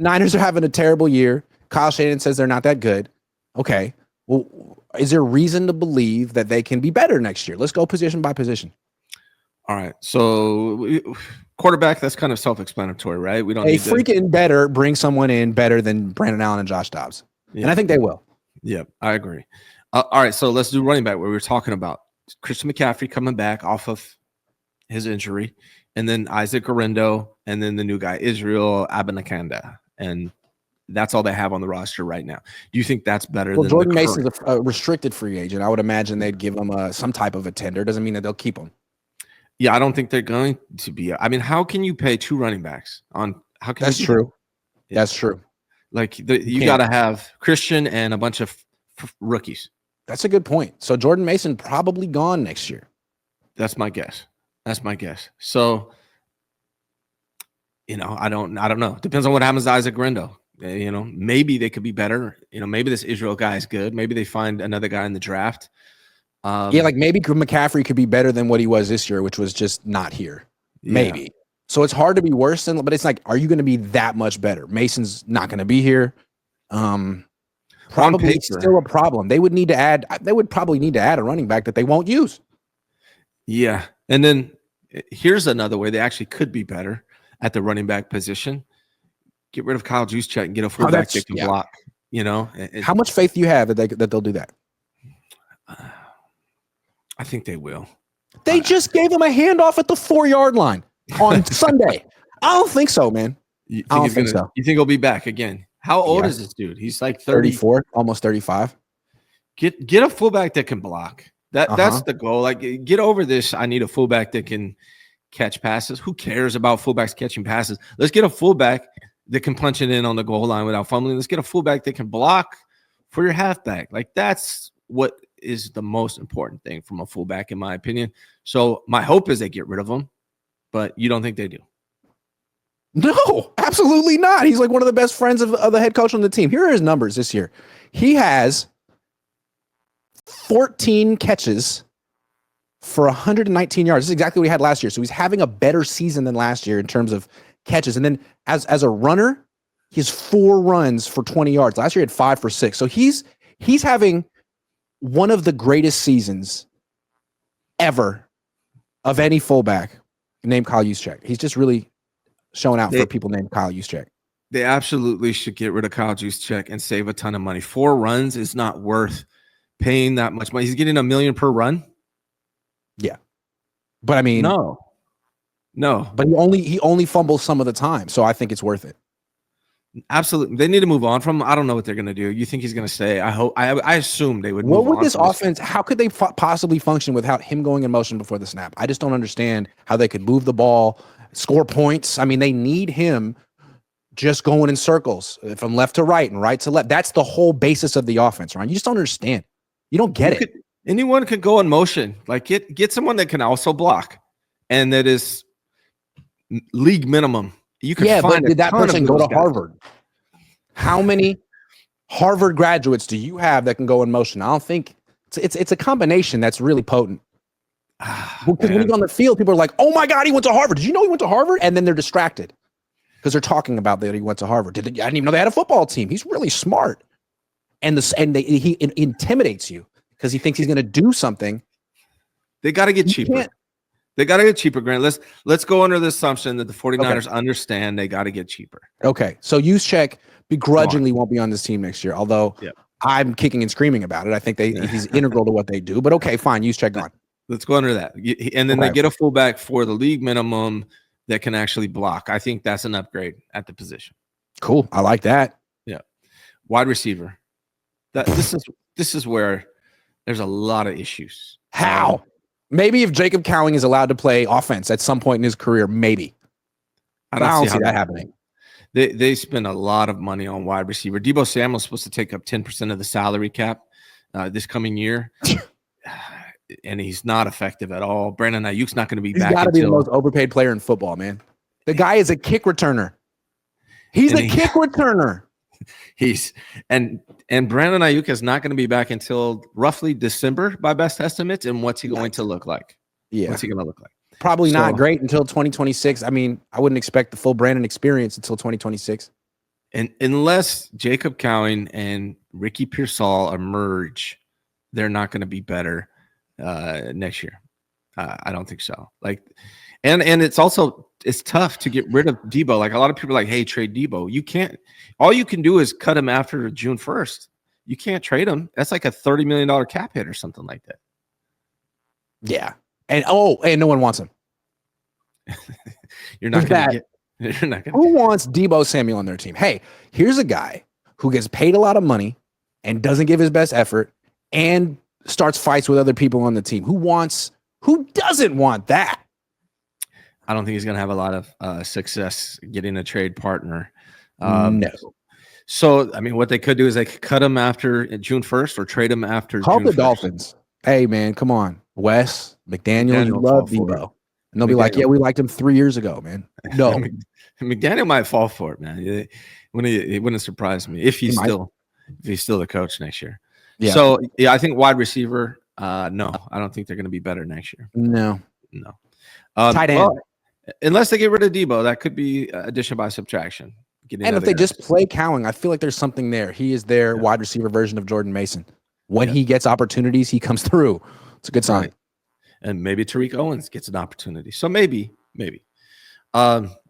Niners are having a terrible year. Kyle Shanahan says they're not that good. Okay. Well, is there reason to believe that they can be better next year? Let's go position by position. All right. So quarterback, that's kind of self-explanatory, right? We don't A need freaking better bring someone in better than Brandon Allen and Josh Dobbs. Yeah. And I think they will. Yeah, I agree. All right. So let's do running back where we were talking about Christian McCaffrey coming back off of his injury, and then Isaac Orendo, and then the new guy, Israel Abanikanda. And that's all they have on the roster right now. Do you think that's better than Jordan Mason's a restricted free agent? I would imagine they'd give him some type of a tender. Doesn't mean that they'll keep him. Yeah, I don't think they're going to be. I mean, how can you pay 2 running backs on? How can that's true? Yeah. That's true. Like you got to have Christian and a bunch of rookies. That's a good point. So Jordan Mason probably gone next year. That's my guess. So, I don't know. Depends on what happens to Isaac Orendo. Maybe they could be better. Maybe this Israel guy is good. Maybe they find another guy in the draft. Like maybe McCaffrey could be better than what he was this year, which was just not here. Maybe. Yeah. So it's hard to be worse than, but it's like, are you going to be that much better? Mason's not going to be here. Probably still a problem. They would probably need to add a running back that they won't use. Yeah. And then here's another way they actually could be better at the running back position. Get rid of Kyle Juszczyk and get a fullback that can block. How much faith do you have that they'll do that? I think they will. They just gave him a handoff at the 4-yard line on Sunday. I don't think so, man. I don't think so. You think he'll be back again? How old is this dude? He's like 34, almost 35. Get a fullback that can block. That's the goal. Like, get over this. I need a fullback that can catch passes. Who cares about fullbacks catching passes? Let's get a fullback that can punch it in on the goal line without fumbling. Let's get a fullback that can block for your halfback. Like, that's what is the most important thing from a fullback, in my opinion. So my hope is they get rid of him, but you don't think they do? No, absolutely not. He's like one of the best friends of the head coach on the team. Here are his numbers this year. He has 14 catches for 119 yards. This is exactly what he had last year. So he's having a better season than last year in terms of catches. And then as a runner, he has 4 runs for 20 yards. Last year he had 5 for 6. So he's having one of the greatest seasons ever of any fullback named Kyle Juszczyk. He's just really showing out for people named Kyle Juszczyk. They absolutely should get rid of Kyle Juszczyk and save a ton of money. 4 runs is not worth paying that much money. He's getting $1 million per run. Yeah. But I mean, no. But he only fumbles some of the time. So I think it's worth it. Absolutely. They need to move on from him. I don't know what they're going to do. You think he's going to stay? I assume they would move on. What would this offense, how could they possibly function without him going in motion before the snap? I just don't understand how they could move the ball, score points. I mean, they need him just going in circles from left to right and right to left. That's the whole basis of the offense, Ryan. You just don't understand. You don't get it. Anyone could go in motion. Like, get someone that can also block, and that is league minimum. You can but did that person go to Harvard? How many Harvard graduates do you have that can go in motion? I don't think it's a combination that's really potent. Because when you go on the field, people are like, "Oh my God, he went to Harvard! Did you know he went to Harvard?" And then they're distracted because they're talking about that he went to Harvard. I didn't even know they had a football team. He's really smart, he intimidates you because he thinks he's going to do something. They got to get cheaper. They got to get cheaper, Grant. Let's go under the assumption that the 49ers understand they got to get cheaper. Okay. So Juszczyk begrudgingly won't be on this team next year, although I'm kicking and screaming about it. I think he's integral to what they do. But okay, fine. Juszczyk gone. Let's go under that. And then they get a fullback for the league minimum that can actually block. I think that's an upgrade at the position. Cool. I like that. Yeah. Wide receiver. This is where there's a lot of issues. How? Maybe if Jacob Cowing is allowed to play offense at some point in his career, maybe. I don't see that happening. They spend a lot of money on wide receiver. Deebo Samuel's supposed to take up 10% of the salary cap this coming year, and he's not effective at all. Brandon Ayuk's not going to be back. He's got to be the most overpaid player in football, man. The guy is a kick returner. He's a kick returner. And Brandon Ayuk is not going to be back until roughly December by best estimates. And what's he going to look like? Yeah. What's he going to look like? Probably not great until 2026. I mean, I wouldn't expect the full Brandon experience until 2026. And unless Jacob Cowing and Ricky Pearsall emerge, they're not going to be better next year. I don't think so. Like, and it's tough to get rid of Debo. Like a lot of people are like, hey, trade Debo. You can't. All you can do is cut him after June 1st. You can't trade him. That's like a $30 million cap hit or something like that. Yeah. And no one wants him. You're not going to get. You're not gonna. Who wants Debo Samuel on their team? Hey, here's a guy who gets paid a lot of money and doesn't give his best effort and starts fights with other people on the team. Who doesn't want that? I don't think he's going to have a lot of success getting a trade partner. No. So, I mean, what they could do is they could cut him after June 1st or trade him after Call June the 1st. Dolphins. Hey, man, come on. Wes, McDaniel, you love Debo. And they'll be like, yeah, we liked him 3 years ago, man. No. McDaniel might fall for it, man. It wouldn't surprise me if he's still the coach next year. Yeah. So, yeah, I think wide receiver, no. I don't think they're going to be better next year. No. Tight end. Well, unless they get rid of Debo, that could be addition by subtraction. And if they just play Cowing, I feel like there's something there. He is their wide receiver version of Jordan Mason. When he gets opportunities, he comes through. It's a good sign. Right. And maybe Tariq Owens gets an opportunity. So maybe.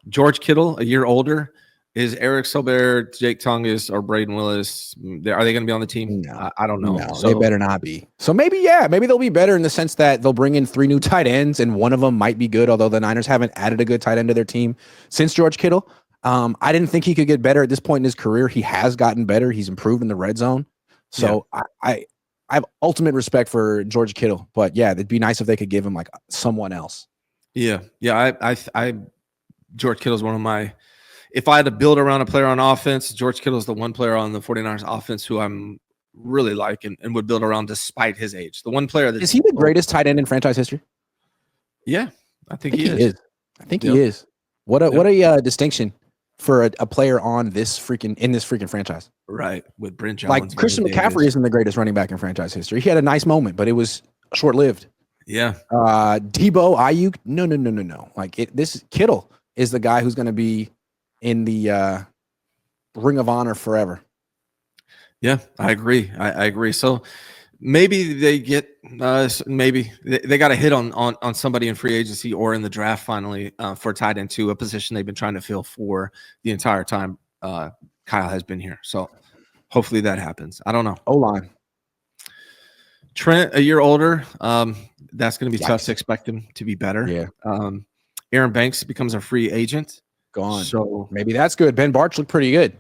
George Kittle, a year older. Is Eric Sobert, Jake Tongas, or Braden Willis, are they going to be on the team? No, I don't know. No, so, they better not be. So maybe they'll be better in the sense that they'll bring in 3 new tight ends, and one of them might be good, although the Niners haven't added a good tight end to their team since George Kittle. I didn't think he could get better at this point in his career. He has gotten better. He's improved in the red zone. So I have ultimate respect for George Kittle, but it'd be nice if they could give him like someone else. Yeah. I George Kittle's one of my. If I had to build around a player on offense, George Kittle is the one player on the 49ers offense who I'm really like and would build around despite his age. The one player that is he the greatest tight end in franchise history? Yeah, I think he is. I think he is. What a distinction for a player on this freaking franchise. Right, with Brent Jones. Like Christian McCaffrey isn't the greatest running back in franchise history. He had a nice moment, but it was short-lived. Yeah. Debo, Ayuk, no. Like this Kittle is the guy who's going to be in the Ring of Honor forever. Yeah, I agree. I agree. So maybe they get they got a hit on somebody in free agency or in the draft finally for tight end 2, a position they've been trying to fill for the entire time Kyle has been here. So hopefully that happens. I don't know. O-line. Trent, a year older. That's going to be tough to expect him to be better. Yeah. Aaron Banks becomes a free agent. Gone. So maybe that's good. Ben Bartch looked pretty good.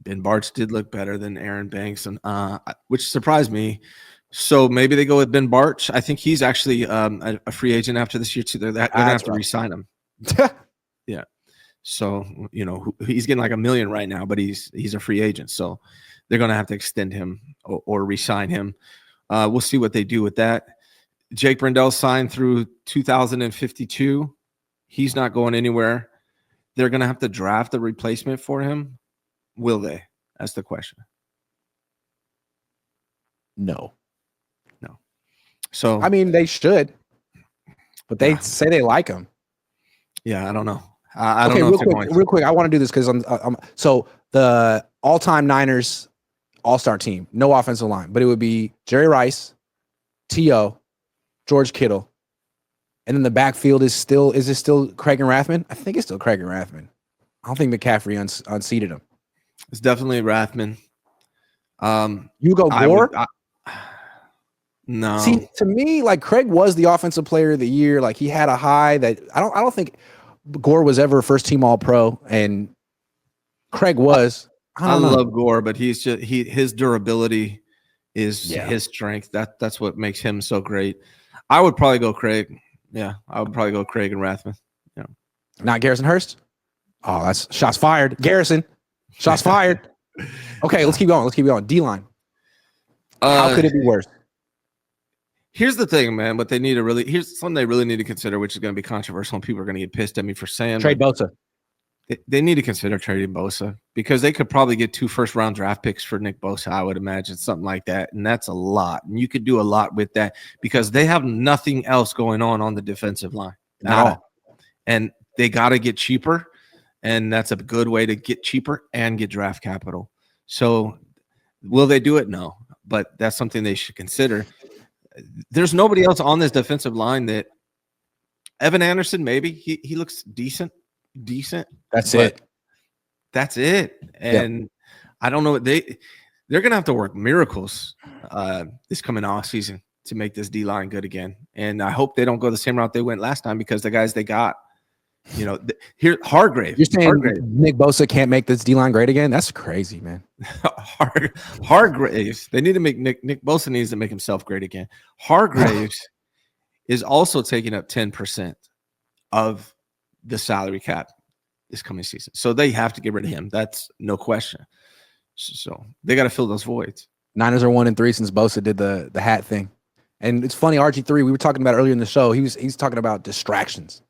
Ben Bartch did look better than Aaron Banks, and which surprised me. So maybe they go with Ben Bartch. I think he's actually a free agent after this year too. They're going to have to re-sign him. Yeah. So he's getting like $1 million right now, but he's a free agent. So they're going to have to extend him or re-sign him. We'll see what they do with that. Jake Brendel signed through 2052. He's not going anywhere. They're going to have to draft a replacement for him. Will they? That's the question. No. So I mean, they should, but they say they like him. Yeah, I don't know. I don't know. Real quick. I want to do this because so the all-time Niners all-star team, no offensive line, but it would be Jerry Rice, T.O., George Kittle, and then the backfield is it still Craig and Rathman? I think it's still Craig and Rathman. I don't think McCaffrey unseated him. It's definitely Rathman. Hugo Gore? No. See, to me, like Craig was the offensive player of the year. Like he had a high that I don't think Gore was ever first team all pro, and Craig was. I love Gore, but he's just his durability is his strength. That's what makes him so great. I would probably go Craig. Yeah, I would probably go Craig and Rathman. Yeah. Not Garrison Hurst? Oh, that's shots fired. Garrison. Shots fired. Okay, let's keep going. D-line. How could it be worse? Here's the thing, man. But here's something they really need to consider, which is going to be controversial, and people are going to get pissed at me for saying. Trade Bosa. They need to consider trading Bosa because they could probably get 2 first-round draft picks for Nick Bosa. I would imagine something like that, and that's a lot. And you could do a lot with that because they have nothing else going on the defensive line. No. And they got to get cheaper. and that's a good way to get cheaper and get draft capital. So will they do it? No, but that's something they should consider. There's nobody else on this defensive line that Evan Anderson, maybe he looks decent. That's it. That's it. And I don't know. They're going to have to work miracles this coming off season to make this D line good again. And I hope they don't go the same route they went last time, because the guys they got, here, Hargrave. You're saying Nick Bosa can't make this D line great again? That's crazy, man. Hargraves. They need to make Nick Bosa needs to make himself great again. Hargraves is also taking up 10% of the salary cap this coming season. So they have to get rid of him. That's no question. So they got to fill those voids. Niners are 1-3 since Bosa did the hat thing. And it's funny, RG3, we were talking about earlier in the show. He's talking about distractions.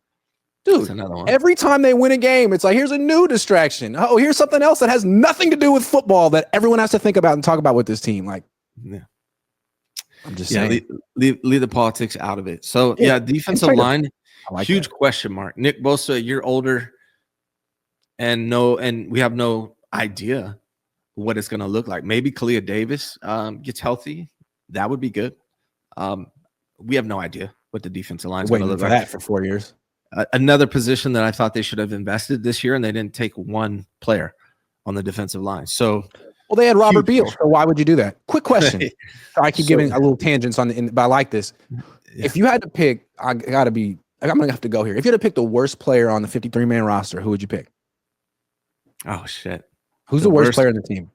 Dude, every time they win a game, it's like, here's a new distraction. Oh, here's something else that has nothing to do with football that everyone has to think about and talk about with this team. Like, I'm just saying. Leave the politics out of it. So, defensive line, huge question mark. Nick Bosa, a year older, and we have no idea what it's going to look like. Maybe Kalia Davis gets healthy. That would be good. We have no idea what the defensive line is going to look like. That for 4 years. Another position that I thought they should have invested this year, and they didn't take one player on the defensive line. So, well, they had Robert Beal. So why would you do that? Quick question. I keep giving a little tangents but I like this. Yeah. If you had to pick, I'm going to have to go here. If you had to pick the worst player on the 53-man roster, who would you pick? Oh, shit. Who's the worst player on the team?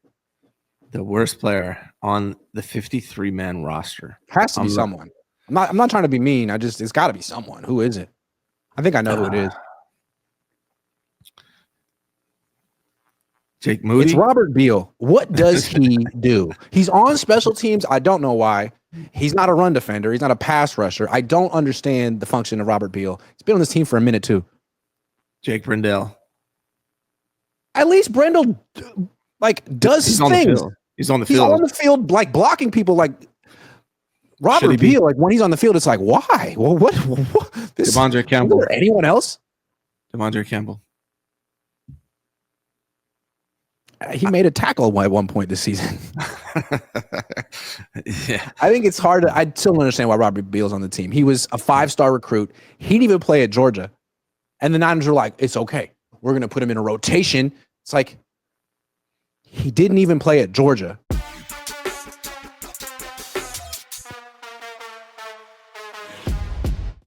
The worst player on the 53-man roster. Has to be someone. I'm not trying to be mean. It's got to be someone. Who is it? I think I know who it is. Jake Moody? It's Robert Beal. What does he do? He's on special teams. I don't know why. He's not a run defender. He's not a pass rusher. I don't understand the function of Robert Beal. He's been on this team for a minute, too. Jake Brendel. At least Brendel, does his things. He's on the field. He's on the field, Blocking people, Robert Beal, when he's on the field, it's like, why? Well, what Devondre Campbell. Is there anyone else? Devondre Campbell. He made a tackle at one point this season. Yeah. I think it's hard. I still don't understand why Robert Beal's on the team. He was a 5-star recruit. He didn't even play at Georgia. And the Niners were like, it's okay. We're going to put him in a rotation. It's like, he didn't even play at Georgia.